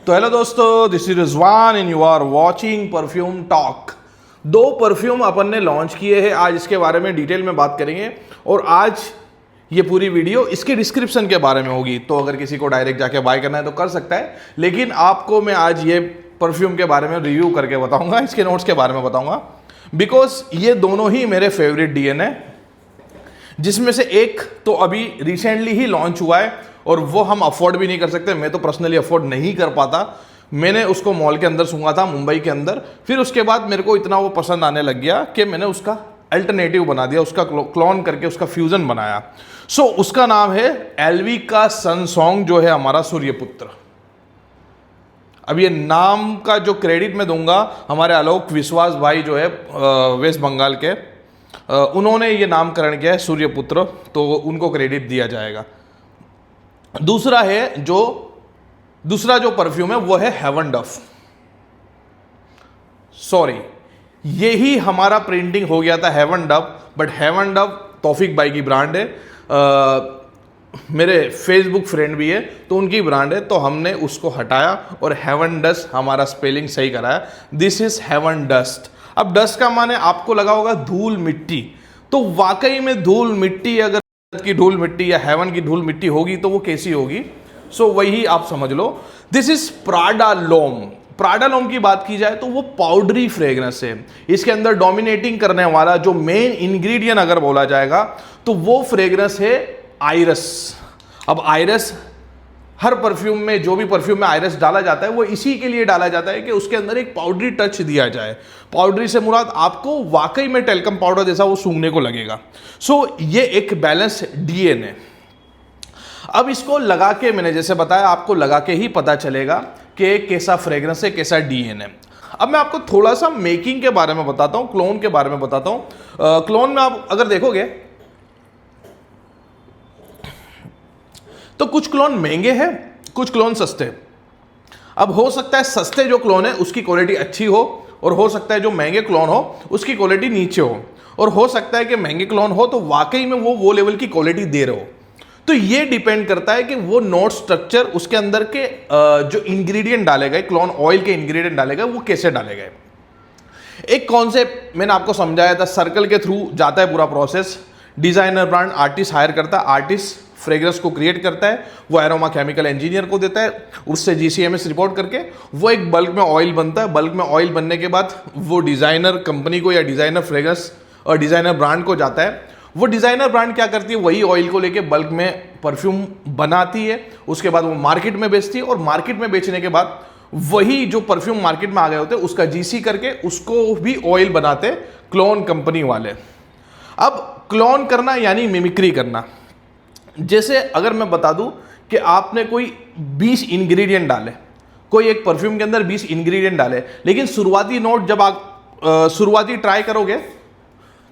तो हेलो दोस्तों, this is Rizwan and you are watching perfume talk. दो परफ्यूम अपन ने लॉन्च किए हैं, आज इसके बारे में डिटेल में बात करेंगे और आज ये पूरी वीडियो इसके डिस्क्रिप्शन के बारे में होगी। तो अगर किसी को डायरेक्ट जाके बाय करना है तो कर सकता है, लेकिन आपको मैं आज ये परफ्यूम के बारे में रिव्यू करके बताऊंगा, इसके नोट्स के बारे में बताऊंगा, बिकॉज ये दोनों ही मेरे फेवरेट डीएन है, जिसमें से एक तो अभी रिसेंटली ही लॉन्च हुआ है और वो हम अफोर्ड भी नहीं कर सकते। मैं तो पर्सनली अफोर्ड नहीं कर पाता। मैंने उसको मॉल के अंदर सूंघा था, मुंबई के अंदर। फिर उसके बाद मेरे को इतना वो पसंद आने लग गया कि मैंने उसका अल्टरनेटिव बना दिया, उसका क्लोन करके उसका फ्यूजन बनाया। सो उसका नाम है एलवी का सन सॉन्ग, जो है हमारा सूर्यपुत्र। अब ये नाम का जो क्रेडिट मैं दूंगा हमारे आलोक विश्वास भाई जो है वेस्ट बंगाल के, उन्होंने ये नामकरण किया है सूर्यपुत्र, तो उनको क्रेडिट दिया जाएगा। दूसरा जो परफ्यूम है वो है हेवन डव। सॉरी, यही हमारा प्रिंटिंग हो गया था heaven dove, but heaven dove Taufiq भाई की ब्रांड है, मेरे फेसबुक फ्रेंड भी है तो उनकी ब्रांड है, तो हमने उसको हटाया और हेवन डस्ट हमारा स्पेलिंग सही कराया। This is heaven dust. अब डस्ट का माने आपको लगा होगा धूल मिट्टी, तो वाकई में धूल मिट्टी, अगर की धूल मिट्टी या हेवन की धूल मिट्टी होगी तो वो कैसी होगी, सो वही आप समझ लो। This is प्राडालोम। प्राडालोम की बात की जाए तो वो पाउडरी फ्रेग्रेंस है। इसके अंदर डोमिनेटिंग करने वाला जो मेन इंग्रेडिएंट अगर बोला जाएगा तो वो फ्रेग्रेंस है आइरस। अब आइरस हर परफ्यूम में, जो भी परफ्यूम में आइरस डाला जाता है वो इसी के लिए डाला जाता है कि उसके अंदर एक पाउडरी टच दिया जाए। पाउडरी से मुराद आपको वाकई में टेल्कम पाउडर जैसा वो सूंघने को लगेगा। सो ये एक बैलेंस डीएन है। अब इसको लगा के, मैंने जैसे बताया, आपको लगा के ही पता चलेगा कि कैसा फ्रेग्रेंस है, कैसा डीएन है। अब मैं आपको थोड़ा सा मेकिंग के बारे में बताता हूं, क्लोन के बारे में बताता हूं। क्लोन में आप अगर देखोगे तो कुछ क्लोन महंगे हैं, कुछ क्लोन सस्ते। अब हो सकता है सस्ते जो क्लोन है उसकी क्वालिटी अच्छी हो, और हो सकता है जो महंगे क्लोन हो उसकी क्वालिटी नीचे हो, और हो सकता है कि महंगे क्लोन हो तो वाकई में वो लेवल की क्वालिटी दे रहे हो। तो ये डिपेंड करता है कि वो नोट स्ट्रक्चर, उसके अंदर के जो इंग्रेडिएंट डाले गए, क्लोन ऑयल के इंग्रेडिएंट डाले गए, वो कैसे डाले गए। एक कॉन्सेप्ट मैंने आपको समझाया था, सर्कल के थ्रू जाता है पूरा process. Designer brand artist hire करता है, आर्टिस्ट फ्रेग्रेंस को क्रिएट करता है, वो एरोमा केमिकल इंजीनियर को देता है, उससे जीसीएमएस रिपोर्ट करके वो एक बल्क में ऑयल बनता है। बल्क में ऑयल बनने के बाद वो डिजाइनर कंपनी को या डिजाइनर फ्रेग्रेंस और डिजाइनर ब्रांड को जाता है। वो डिजाइनर ब्रांड क्या करती है, वही ऑयल को लेके बल्क में परफ्यूम बनाती है, उसके बाद वो मार्केट में बेचती है, और मार्केट में बेचने के बाद वही जो परफ्यूम मार्केट में आ गए होते हैं उसका जीसी करके उसको भी ऑयल बनाते क्लोन कंपनी वाले। अब क्लोन करना यानी मिमिक्री करना। जैसे अगर मैं बता दूं कि आपने कोई 20 इंग्रेडिएंट डाले, कोई एक परफ्यूम के अंदर 20 इंग्रेडिएंट डाले, लेकिन शुरुआती नोट जब आप शुरुआती ट्राई करोगे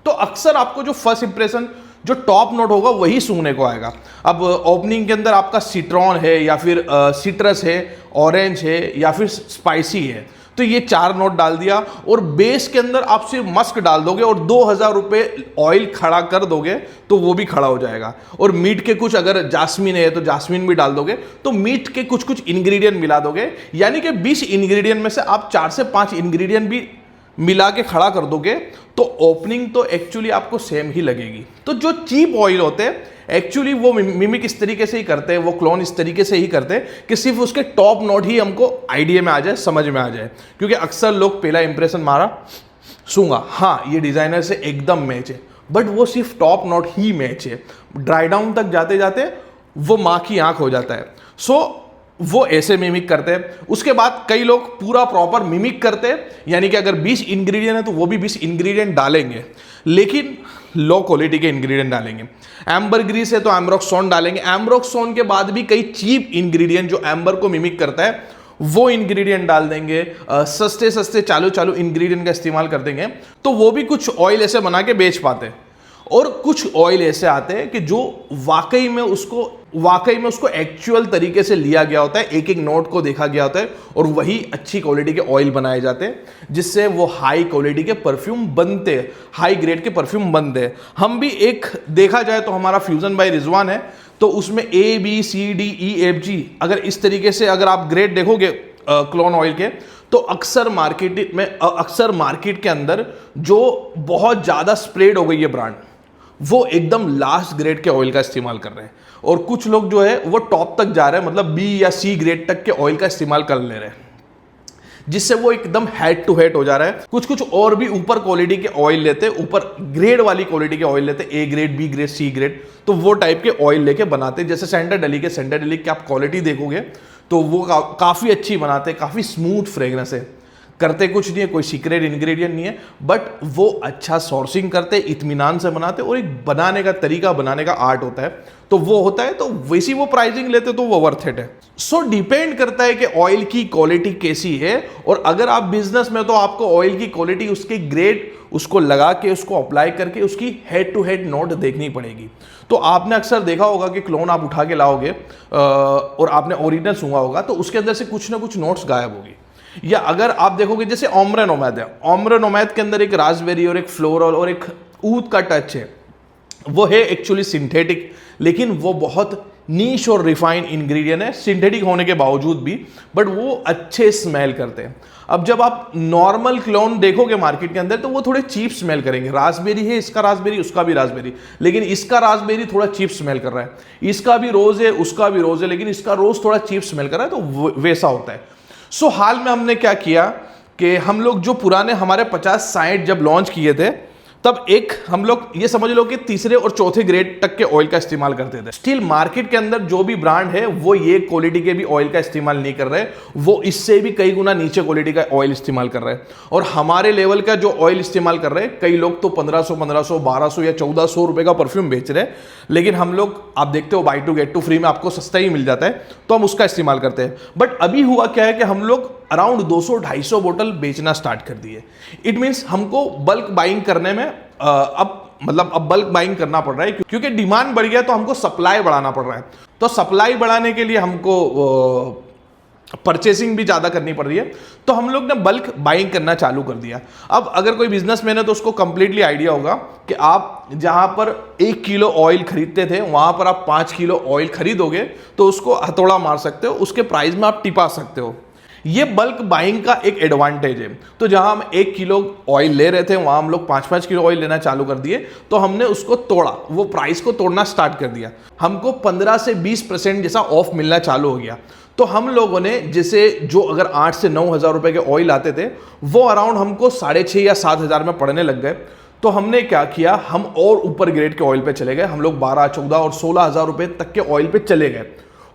तो अक्सर आपको जो फर्स्ट इंप्रेशन, जो टॉप नोट होगा वही सूंघने को आएगा। अब ओपनिंग के अंदर आपका सिट्रॉन है या फिर सिट्रस है, ऑरेंज है या फिर स्पाइसी है, तो ये 4 नोट डाल दिया, और बेस के अंदर आप सिर्फ मस्क डाल दोगे और 2000 रुपये ऑयल खड़ा कर दोगे तो वो भी खड़ा हो जाएगा। और मीट के कुछ, अगर जास्मिन है तो जास्मिन भी डाल दोगे, तो मीट के कुछ कुछ इंग्रेडिएंट मिला दोगे, यानी कि 20 इंग्रेडिएंट में से आप 4 से 5 इंग्रेडिएंट भी मिला के खड़ा कर दोगे, तो ओपनिंग तो एक्चुअली आपको सेम ही लगेगी। तो जो चीप ऑयल होते हैं एक्चुअली वो मिमिक इस तरीके से ही करते हैं, वो क्लोन इस तरीके से ही करते हैं कि सिर्फ उसके टॉप नोट ही हमको आइडिया में आ जाए, समझ में आ जाए। क्योंकि अक्सर लोग पहला इंप्रेशन मारा, सूंघा, हाँ ये डिजाइनर से एकदम मैच है, बट वो सिर्फ टॉप नोट ही मैच है। ड्राई डाउन तक जाते जाते वो माँ की आंख हो जाता है। सो वो ऐसे मिमिक करते हैं। उसके बाद कई लोग पूरा प्रॉपर मिमिक करते हैं, यानी कि अगर 20 इंग्रेडिएंट है तो वो भी 20 इंग्रेडिएंट डालेंगे, लेकिन लो क्वालिटी के इंग्रेडिएंट डालेंगे। एम्बर ग्रीस है तो एम्ब्रोक्सोन डालेंगे। एम्ब्रोक्सोन के बाद भी कई चीप इंग्रेडिएंट जो एम्बर को मिमिक करता है वो इंग्रेडिएंट डाल देंगे। सस्ते सस्ते चालू इंग्रेडिएंट का इस्तेमाल कर देंगे, तो वो भी कुछ ऑयल ऐसे बना के बेच पाते हैं। और कुछ ऑयल ऐसे आते हैं कि जो वाकई में उसको एक्चुअल तरीके से लिया गया होता है, एक एक नोट को देखा गया होता है, और वही अच्छी क्वालिटी के ऑयल बनाए जाते हैं, जिससे वो हाई क्वालिटी के परफ्यूम बनते हैं, हाई ग्रेड के परफ्यूम बनते हैं। हम भी एक देखा जाए तो हमारा फ्यूजन बाय रिजवान है, तो उसमें A B C D E F G, अगर इस तरीके से अगर आप ग्रेड देखोगे क्लोन ऑयल के, तो अक्सर मार्केट के अंदर जो बहुत ज़्यादा स्प्रेड हो गई है ब्रांड, वो एकदम लास्ट ग्रेड के ऑयल का इस्तेमाल कर रहे हैं, और कुछ लोग जो है वो टॉप तक जा रहे हैं, मतलब बी या सी ग्रेड तक के ऑयल का इस्तेमाल कर ले रहे हैं, जिससे वो एकदम हेड टू हेड हो जा रहा है। कुछ और भी ऊपर क्वालिटी के ऑयल लेते, ऊपर ग्रेड वाली क्वालिटी के ऑयल लेते, A grade, B grade, C grade, तो वो टाइप के ऑयल लेके बनाते। जैसे सेंटर डेली की आप क्वालिटी देखोगे तो वो काफ़ी अच्छी बनाते, काफ़ी स्मूथ फ्रेग्रेंस है, करते कुछ नहीं है, कोई सीक्रेट इंग्रेडिएंट नहीं है, बट वो अच्छा सोर्सिंग करते, इत्मीनान से बनाते, और एक बनाने का तरीका, बनाने का आर्ट होता है, तो वो होता है, तो वैसी वो प्राइसिंग लेते तो वो वर्थ इट है। सो डिपेंड करता है कि ऑयल की क्वालिटी कैसी है, और अगर आप बिजनेस में, तो आपको ऑयल की क्वालिटी, उसके ग्रेड, उसको लगा के, उसको अप्लाई करके, उसकी हेड टू हेड नोट देखनी पड़ेगी। तो आपने अक्सर देखा होगा कि क्लोन आप उठा के लाओगे और आपने ओरिजिनल सूंघा होगा, तो उसके अंदर से कुछ ना कुछ नोट्स गायब होगी। या अगर आप देखोगे जैसे ओम्रे नोमैद है, ओम्रे नोमैद के अंदर एक रास्पबेरी और एक फ्लोरल और एक ऊद का टच है, वो है एक्चुअली सिंथेटिक, लेकिन वो बहुत नीश और रिफाइंड इंग्रेडिएंट है सिंथेटिक होने के बावजूद भी, बट वो अच्छे स्मेल करते हैं। अब जब आप नॉर्मल क्लोन देखोगे मार्केट के अंदर, तो वो थोड़े चीप स्मेल करेंगे। रास्पबेरी है, इसका रास्पबेरी, उसका भी रास्पबेरी, लेकिन इसका रास्पबेरी थोड़ा चीप स्मेल कर रहा है, इसका भी रोज है, उसका भी रोज है, लेकिन इसका रोज थोड़ा चीप स्मेल कर रहा है, तो वैसा होता है। सो हाल में हमने क्या किया कि हम लोग जो पुराने हमारे 50-60 जब लॉन्च किए थे, तब एक हम लोग ये समझ लो कि तीसरे और चौथे ग्रेड तक के ऑयल का इस्तेमाल करते थे। स्टिल मार्केट के अंदर जो भी ब्रांड है वो ये क्वालिटी के भी ऑयल का इस्तेमाल नहीं कर रहे, वो इससे भी कई गुना नीचे क्वालिटी का ऑयल इस्तेमाल कर रहे हैं। और हमारे लेवल का जो ऑयल इस्तेमाल कर रहे हैं, कई लोग तो 1500, 1200 या 1400 रुपए का परफ्यूम बेच रहे हैं, लेकिन हम लोग, आप देखते हो buy two get two free में आपको सस्ता ही मिल जाता है, तो हम उसका इस्तेमाल करते हैं। बट अभी हुआ क्या है कि हम लोग अराउंड 200-250 बोतल बेचना स्टार्ट कर दिए। इट मीन्स हमको बल्क बाइंग करने में अब बल्क बाइंग करना पड़ रहा है, क्योंकि डिमांड बढ़ गया, तो हमको सप्लाई बढ़ाना पड़ रहा है। तो सप्लाई बढ़ाने के लिए हमको परचेसिंग भी ज़्यादा करनी पड़ रही है, तो हम लोग ने बल्क बाइंग करना चालू कर दिया। अब अगर कोई बिजनेसमैन है तो उसको कंप्लीटली आइडिया होगा कि आप जहाँ पर 1 किलो ऑयल खरीदते थे, वहाँ पर आप 5 किलो ऑयल खरीदोगे तो उसको हथौड़ा मार सकते हो, उसके प्राइस में आप टिपा सकते हो। ये बल्क बाइंग का एक एडवांटेज है। तो जहां हम 1 किलो ऑयल ले रहे थे, वहां हम लोग 5-5 किलो ऑयल लेना चालू कर दिए, तो हमने उसको तोड़ा, वो प्राइस को तोड़ना स्टार्ट कर दिया। हमको 15 से 20% जैसा ऑफ मिलना चालू हो गया। तो हम लोगों ने, जैसे जो अगर 8 से 9 हज़ार रुपए के ऑयल आते थे, वो अराउंड हमको 6,500 या 7 हज़ार में पड़ने लग गए। तो हमने क्या किया, हम और ऊपर ग्रेड के ऑयल पे चले गए। हम लोग 12, 14 और 16 हज़ार रुपए तक के ऑयल पे चले गए।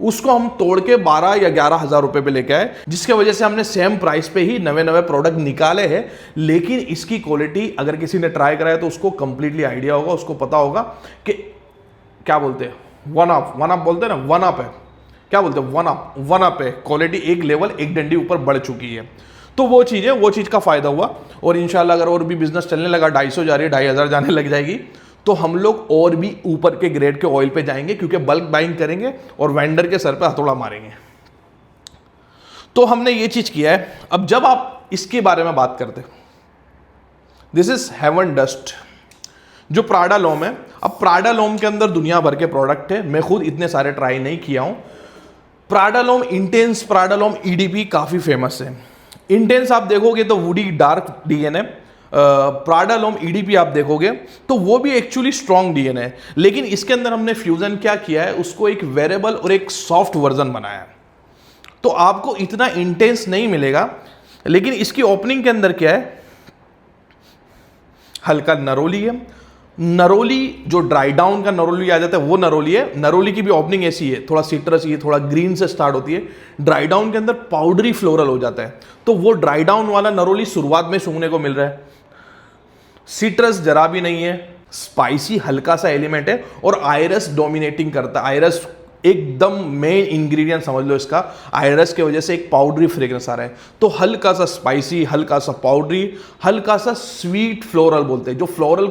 उसको हम तोड़ के 12 या 11 हज़ार रुपए पे लेके आए, जिसके वजह से हमने सेम प्राइस पे ही नए प्रोडक्ट निकाले हैं। लेकिन इसकी क्वालिटी अगर किसी ने ट्राई करा है तो उसको कंप्लीटली आइडिया होगा, उसको पता होगा कि क्या बोलते हैं, वन अप बोलते हैं ना, वन अप है, क्या बोलते हैं, वन अप है, क्वालिटी एक लेवल, एक डंडी ऊपर बढ़ चुकी है। तो वो चीज़ का फायदा हुआ। और इंशाल्लाह अगर और भी बिजनेस चलने लगा, 250 जा रही है, 2500 जाने लग जाएगी, तो हम लोग और भी ऊपर के ग्रेड के ऑयल पे जाएंगे, क्योंकि बल्क बाइंग करेंगे और वेंडर के सर पे हथौड़ा मारेंगे। तो हमने ये चीज किया है। अब जब आप इसके बारे में बात करते, दिस इज हेवन डस्ट, जो प्राडा लोम है। अब प्राडा लोम के अंदर दुनिया भर के प्रोडक्ट है, मैं खुद इतने सारे ट्राई नहीं किया हूं। प्राडा लोम इंटेंस, प्राडा लोम ईडीपी काफी फेमस है। इंटेंस आप देखोगे तो वुडी डार्क डीएन है। प्राडा लोम ईडीपी आप देखोगे तो वो भी एक्चुअली स्ट्रॉन्ग डीएन है, लेकिन इसके अंदर हमने फ्यूजन क्या किया है, उसको एक वेरेबल और एक सॉफ्ट वर्जन बनाया है। तो आपको इतना इंटेंस नहीं मिलेगा, लेकिन इसकी ओपनिंग के अंदर क्या है, हल्का नरोली है। नरोली जो ड्राई डाउन का नरोली आ जाता है वो नरोली है। नरोली की भी ओपनिंग ऐसी है, थोड़ा सिट्रस, ये थोड़ा ग्रीन से स्टार्ट होती है, ड्राई डाउन के अंदर पाउडरी फ्लोरल हो जाता है। तो वो ड्राई डाउन वाला नरोली शुरुआत में सूंघने को मिल रहा है। सिट्रस जरा भी नहीं है, स्पाइसी हल्का सा एलिमेंट है, और आयरस डोमिनेटिंग करता है। आयरस एकदम मेन इंग्रेडिएंट समझ लो इसका। आयरस के वजह से एक पाउडरी फ्रेग्रेंस आ रहा है। तो हल्का सा स्पाइसी, हल्का सा पाउडरी, हल्का सा स्वीट फ्लोरल बोलते हैं। जो फ्लोरल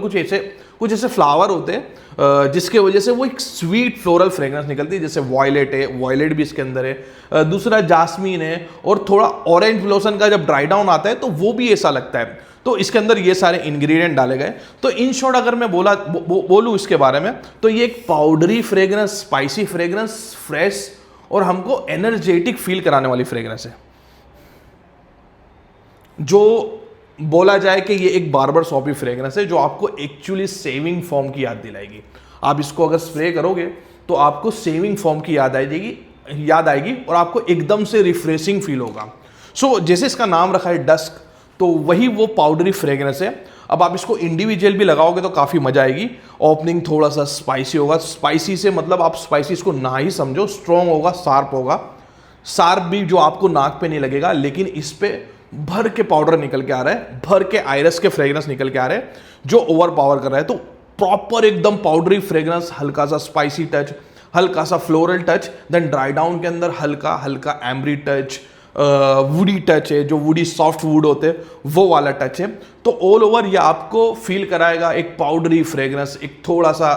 कुछ ऐसे फ्लावर होते हैं जिसके वजह से वो एक स्वीट फ्लोरल फ्रेग्रेंस निकलती है। जैसे वॉयलेट है, वॉयलेट भी इसके अंदर है, दूसरा जास्मीन है, और थोड़ा ऑरेंज ब्लॉसम का जब ड्राई डाउन आता है तो वो भी ऐसा लगता है। तो इसके अंदर ये सारे इंग्रेडिएंट डाले गए। तो इन शॉर्ट अगर मैं बोलूँ इसके बारे में, तो ये एक powdery fragrance, spicy fragrance, fresh और हमको एनर्जेटिक फील कराने वाली फ्रेग्रेंस है। जो बोला जाए कि ये एक बार्बर शॉपी फ्रेग्रेंस है जो आपको एक्चुअली सेविंग फॉर्म की याद दिलाएगी। आप इसको अगर स्प्रे करोगे तो आपको सेविंग फॉर्म की याद आएगी और आपको एकदम से रिफ्रेशिंग फील होगा। सो जैसे इसका नाम रखा है डस्क, तो वही वो पाउडरी फ्रेग्रेंस है। अब आप इसको इंडिविजुअल भी लगाओगे तो काफ़ी मजा आएगी। ओपनिंग थोड़ा सा स्पाइसी होगा, स्पाइसी से मतलब आप स्पाइसी इसको ना ही समझो, स्ट्रॉन्ग होगा, शार्प होगा। शार्प भी जो आपको नाक पे नहीं लगेगा, लेकिन इस पे भर के पाउडर निकल के आ रहा है, भर के आयरस के फ्रेग्रेंस निकल के आ रहे हैं जो ओवर पावर कर रहा है। तो प्रॉपर एकदम पाउडरी फ्रेग्रेंस, हल्का सा स्पाइसी टच, हल्का सा floral touch, then dry down के अंदर हल्का हल्का एम्बरी टच, वुडी टच है, जो वुडी सॉफ्ट वुड होते हैं वो वाला टच है। तो ऑल ओवर ये आपको फील कराएगा एक पाउडरी फ्रेग्रेंस, एक थोड़ा सा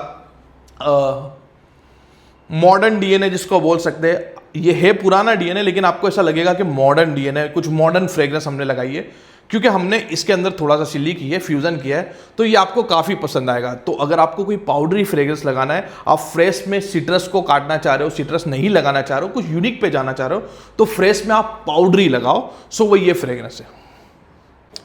मॉडर्न डीएनए जिसको बोल सकते हैं। ये है पुराना डीएनए, लेकिन आपको ऐसा लगेगा कि मॉडर्न डीएनए, कुछ मॉडर्न फ्रेग्रेंस हमने लगाई है, क्योंकि हमने इसके अंदर थोड़ा सा चिल्ली की है, फ्यूजन किया है। तो ये आपको काफ़ी पसंद आएगा। तो अगर आपको कोई पाउडरी फ्रेग्रेंस लगाना है, आप फ्रेश में सिट्रस को काटना चाह रहे हो, सिट्रस नहीं लगाना चाह रहे हो, कुछ यूनिक पे जाना चाह रहे हो, तो फ्रेश में आप पाउडरी लगाओ। सो वो ये फ्रेग्रेंस है।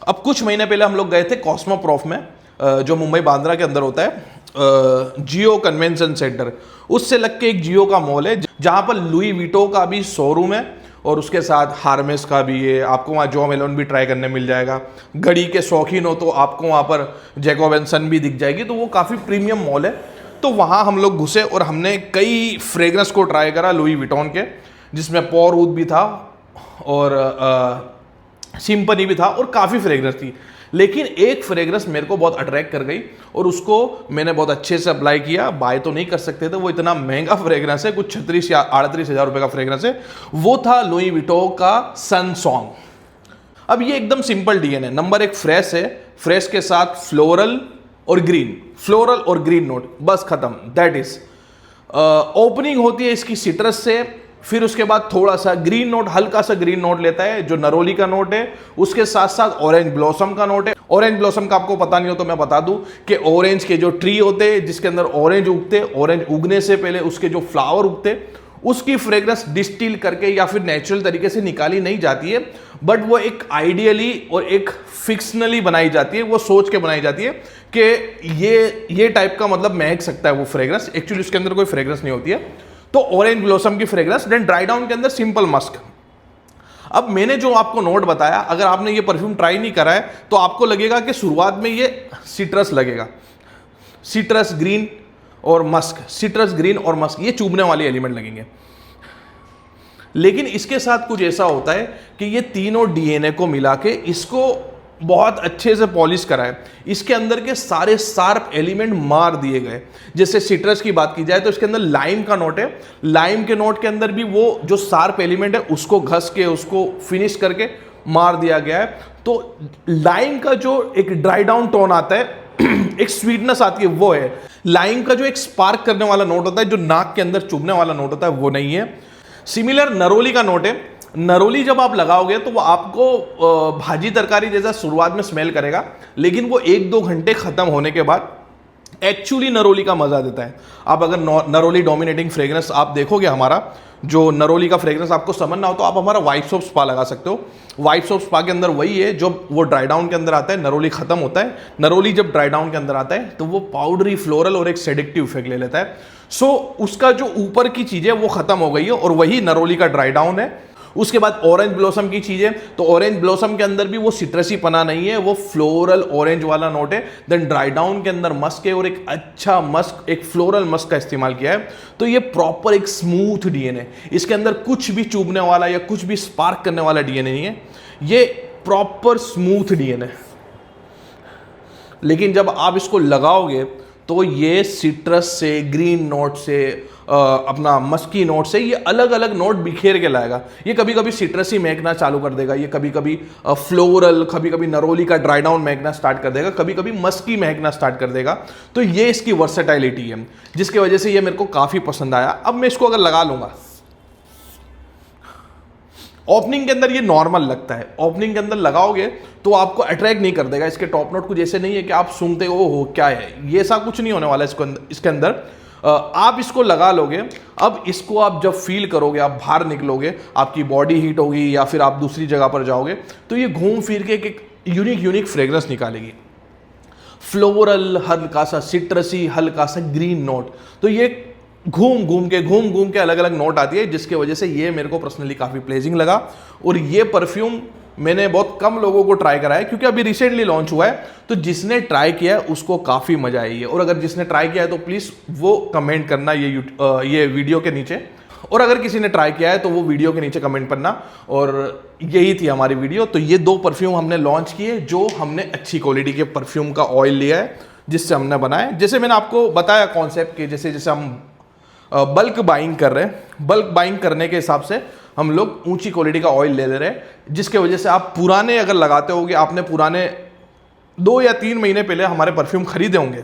अब कुछ महीने पहले हम लोग गए थे कॉस्मोप्रॉफ में, जो मुंबई बांद्रा के अंदर होता है, जियो कन्वेंशन सेंटर। उससे लग के एक जियो का मॉल है जहां पर लुई विटो का भी शोरूम है और उसके साथ हार्मेस का भी है। आपको वहाँ जो मेलोन भी ट्राई करने मिल जाएगा। घड़ी के शौकीन हो तो आपको वहाँ पर जैकोब एंड सन भी दिख जाएगी। तो वो काफ़ी प्रीमियम मॉल है। तो वहाँ हम लोग घुसे और हमने कई फ्रेग्रेंस को ट्राई करा लुई विटॉन के, जिसमें पॉर ऊद भी था और सिम्पनी भी था और काफ़ी फ्रेग्रेंस थी। लेकिन एक फ्रेग्रेंस मेरे को बहुत अट्रैक्ट कर गई और उसको मैंने बहुत अच्छे से अप्लाई किया। बाय तो नहीं कर सकते थे, वो इतना महंगा फ्रेग्रेंस है, कुछ 36 या 38 हज़ार रुपये का फ्रेग्रेंस है। वो था लुई विटो का सन सॉन्ग। अब ये एकदम सिंपल डीएनए। नंबर 1 फ्रेश है, फ्रेश के साथ फ्लोरल और ग्रीन नोट, बस खत्म, दैट इज। ओपनिंग होती है इसकी सिट्रस से, फिर उसके बाद थोड़ा सा ग्रीन नोट, हल्का सा ग्रीन नोट लेता है जो नरोली का नोट है। उसके साथ साथ ऑरेंज ब्लॉसम का नोट है। ऑरेंज ब्लॉसम का आपको पता नहीं हो तो मैं बता दूं कि ऑरेंज के जो ट्री होते हैं जिसके अंदर ऑरेंज उगते, ऑरेंज उगने से पहले उसके जो फ्लावर उगते, उसकी फ्रेग्रेंस डिस्टिल करके या फिर नेचुरल तरीके से निकाली नहीं जाती है, बट वो एक आइडियली और एक फिक्शनली बनाई जाती है। वो सोच के बनाई जाती है कि ये टाइप का मतलब महक सकता है वो फ्रेग्रेंस। एक्चुअली उसके अंदर कोई फ्रेग्रेंस नहीं होती है। तो ऑरेंज ब्लॉसम की फ्रेग्रेंस, देन ड्राई डाउन के अंदर सिंपल मस्क। अब मैंने जो आपको नोट बताया, अगर आपने ये परफ्यूम ट्राई नहीं करा है तो आपको लगेगा कि शुरुआत में ये सिट्रस लगेगा, सिट्रस ग्रीन और मस्क, सिट्रस ग्रीन और मस्क, ये चुभने वाले एलिमेंट लगेंगे। लेकिन इसके साथ कुछ ऐसा होता है कि ये तीनों डीएनए को मिला के इसको बहुत अच्छे से पॉलिश करा है। इसके अंदर के सारे शार्प एलिमेंट मार दिए गए। जैसे सिट्रस की बात की जाए तो इसके अंदर लाइम का नोट है। लाइम के नोट के अंदर भी वो जो शार्प एलिमेंट है उसको घस के, उसको फिनिश करके मार दिया गया है। तो लाइम का जो एक ड्राई डाउन टोन आता है, एक स्वीटनेस आती है, वो है। लाइम का जो एक स्पार्क करने वाला नोट होता है, जो नाक के अंदर चुभने वाला नोट होता है, वो नहीं है। सिमिलर नरोली का नोट है। नरोली जब आप लगाओगे तो वो आपको भाजी तरकारी जैसा शुरुआत में स्मेल करेगा, लेकिन वो 1-2 घंटे खत्म होने के बाद एक्चुअली नरोली का मजा देता है। आप अगर नरोली डोमिनेटिंग फ्रेग्रेंस आप देखोगे, हमारा जो नरोली का फ्रेग्रेंस आपको समझना हो तो आप हमारा वाइप्स ऑफ स्पा लगा सकते हो। वाइप्स ऑफ स्पा के अंदर वही है जो वो ड्राई डाउन के अंदर आता है, नरोली खत्म होता है। नरोली जब ड्राई डाउन के अंदर आता है तो वो पाउडरी फ्लोरल और एक सेडिक्टिव इफेक्ट ले लेता है। सो उसका जो ऊपर की चीज़ है वो खत्म हो गई है और वही नरोली का ड्राई डाउन है। उसके बाद ऑरेंज ब्लॉसम की चीजें, तो ऑरेंज ब्लॉसम के अंदर भी वो सिट्रसी पना नहीं है, वो फ्लोरल ऑरेंज वाला नोट है। देन ड्राई डाउन के अंदर मस्क है और एक अच्छा मस्क, एक फ्लोरल मस्क का इस्तेमाल किया है। तो ये प्रॉपर एक स्मूथ डीएनए है। इसके अंदर कुछ भी चुभने वाला या कुछ भी स्पार्क करने वाला डीएनए नहीं है। ये प्रॉपर स्मूथ डीएनए। लेकिन जब आप इसको लगाओगे तो ये सिट्रस से, ग्रीन नोट से, अपना मस्की नोट से, ये अलग अलग नोट बिखेर के लाएगा। ये कभी कभी सिट्रसी महकना चालू कर देगा, ये कभी कभी फ्लोरल, कभी कभी नरोली का ड्राई डाउन महकना स्टार्ट कर देगा, कभी कभी मस्की महकना स्टार्ट कर देगा। तो ये इसकी वर्सेटाइलिटी है, जिसकी वजह से ये मेरे को काफ़ी पसंद आया। अब मैं इसको अगर लगा लूँगा, ओपनिंग के अंदर ये नॉर्मल लगता है। ओपनिंग के अंदर लगाओगे तो आपको अट्रैक्ट नहीं कर देगा। इसके टॉप नोट कुछ ऐसे नहीं है कि आप सूंघते हो क्या है, ये ऐसा कुछ नहीं होने वाला इसके अंदर। आप इसको लगा लोगे, अब इसको आप जब फील करोगे, आप बाहर निकलोगे, आपकी बॉडी हीट होगी या फिर आप दूसरी जगह पर जाओगे, तो ये घूम फिर के एक यूनिक फ्रेग्रेंस निकालेगी। फ्लोरल, हल्का सा सिट्रसी, हल्का सा ग्रीन नोट। तो ये घूम घूम के अलग अलग नोट आती है, जिसके वजह से ये मेरे को पर्सनली काफ़ी प्लेजिंग लगा। और ये परफ्यूम मैंने बहुत कम लोगों को ट्राई करा है, क्योंकि अभी रिसेंटली लॉन्च हुआ है, तो जिसने ट्राई किया है उसको काफ़ी मजा आई है। और अगर जिसने ट्राई किया है तो प्लीज़ वो कमेंट करना ये वीडियो के नीचे, और अगर किसी ने ट्राई किया है तो वो वीडियो के नीचे कमेंट करना। और यही थी हमारी वीडियो। तो ये 2 परफ्यूम हमने लॉन्च किए, जो हमने अच्छी क्वालिटी के परफ्यूम का ऑयल लिया है, जिससे हमने बनाया। जैसे मैंने आपको बताया कॉन्सेप्ट के, जैसे जैसे हम बल्क बाइंग कर रहे हैं, बल्क बाइंग करने के हिसाब से हम लोग ऊंची क्वालिटी का ऑयल ले ले रहे हैं, जिसके वजह से आप पुराने अगर लगाते होगे, आपने पुराने 2 या 3 महीने पहले हमारे परफ्यूम खरीदे होंगे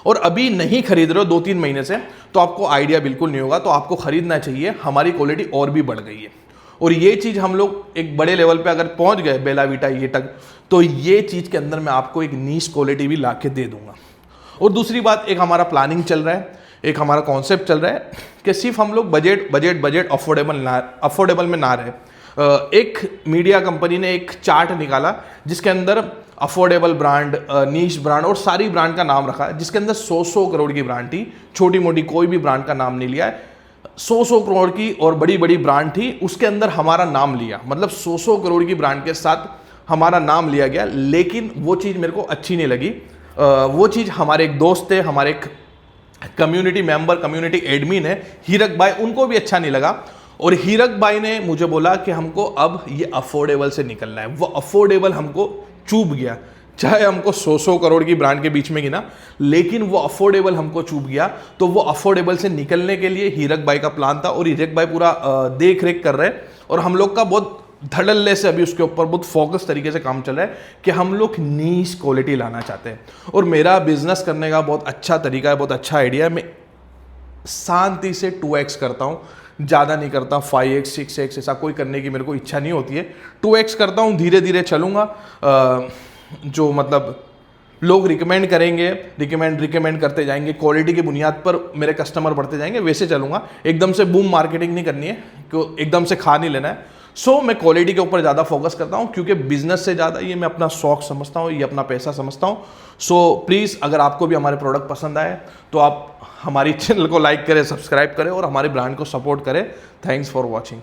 और अभी नहीं खरीद रहे हो 2-3 महीने से, तो आपको आइडिया बिल्कुल नहीं होगा। तो आपको खरीदना चाहिए, हमारी क्वालिटी और भी बढ़ गई है। और ये चीज़ हम लोग एक बड़े लेवल पे अगर पहुंच गए, बेला वीटा ये तक, तो ये चीज़ के अंदर मैं आपको एक नीश क्वालिटी भी ला के दे दूंगा। और दूसरी बात, एक हमारा प्लानिंग चल रहा है, एक हमारा कॉन्सेप्ट चल रहा है कि सिर्फ हम लोग बजट अफोर्डेबल में ना रहे। एक मीडिया कंपनी ने एक चार्ट निकाला, जिसके अंदर अफोर्डेबल ब्रांड, नीश ब्रांड और सारी ब्रांड का नाम रखा है, जिसके अंदर 100 करोड़ की ब्रांड थी। छोटी मोटी कोई भी ब्रांड का नाम नहीं लिया है, 100 करोड़ की और बड़ी बड़ी ब्रांड थी, उसके अंदर हमारा नाम लिया, मतलब 100 करोड़ की ब्रांड के साथ हमारा नाम लिया गया। लेकिन वो चीज़ मेरे को अच्छी नहीं लगी। वो चीज़ हमारे एक दोस्त थे, हमारे एक कम्युनिटी मेंबर, कम्युनिटी एडमिन है हीरक भाई, उनको भी अच्छा नहीं लगा। और हीरक भाई ने मुझे बोला कि हमको अब ये अफोर्डेबल से निकलना है। वो अफोर्डेबल हमको चूभ गया, चाहे हमको 100 करोड़ की ब्रांड के बीच में गिना, लेकिन वो अफोर्डेबल हमको चूभ गया। तो वो अफोर्डेबल से निकलने के लिए हीरक भाई का प्लान था, और हीरक भाई पूरा देख रेख कर रहे हैं। और हम लोग का बहुत धड़ल्ले से अभी उसके ऊपर बहुत फोकस तरीके से काम चल रहा है कि हम लोग नीश क्वालिटी लाना चाहते हैं। और मेरा बिजनेस करने का बहुत अच्छा तरीका है, बहुत अच्छा आइडिया है। मैं शांति से 2x करता हूँ, ज़्यादा नहीं करता। 5x 6x ऐसा कोई करने की मेरे को इच्छा नहीं होती है। 2x करता हूँ, धीरे धीरे चलूँगा। जो मतलब लोग रिकमेंड करेंगे, रिकमेंड करते जाएंगे, क्वालिटी की बुनियाद पर मेरे कस्टमर बढ़ते जाएंगे, वैसे चलूँगा। एकदम से बूम मार्केटिंग नहीं करनी है, क्यों एकदम से खा नहीं लेना है। मैं क्वालिटी के ऊपर ज़्यादा फोकस करता हूँ, क्योंकि बिजनेस से ज़्यादा ये मैं अपना शौक समझता हूँ, ये अपना पैसा समझता हूँ। प्लीज़ अगर आपको भी हमारे प्रोडक्ट पसंद आए तो आप हमारी चैनल को लाइक करें, सब्सक्राइब करें और हमारे ब्रांड को सपोर्ट करें। Thanks for watching.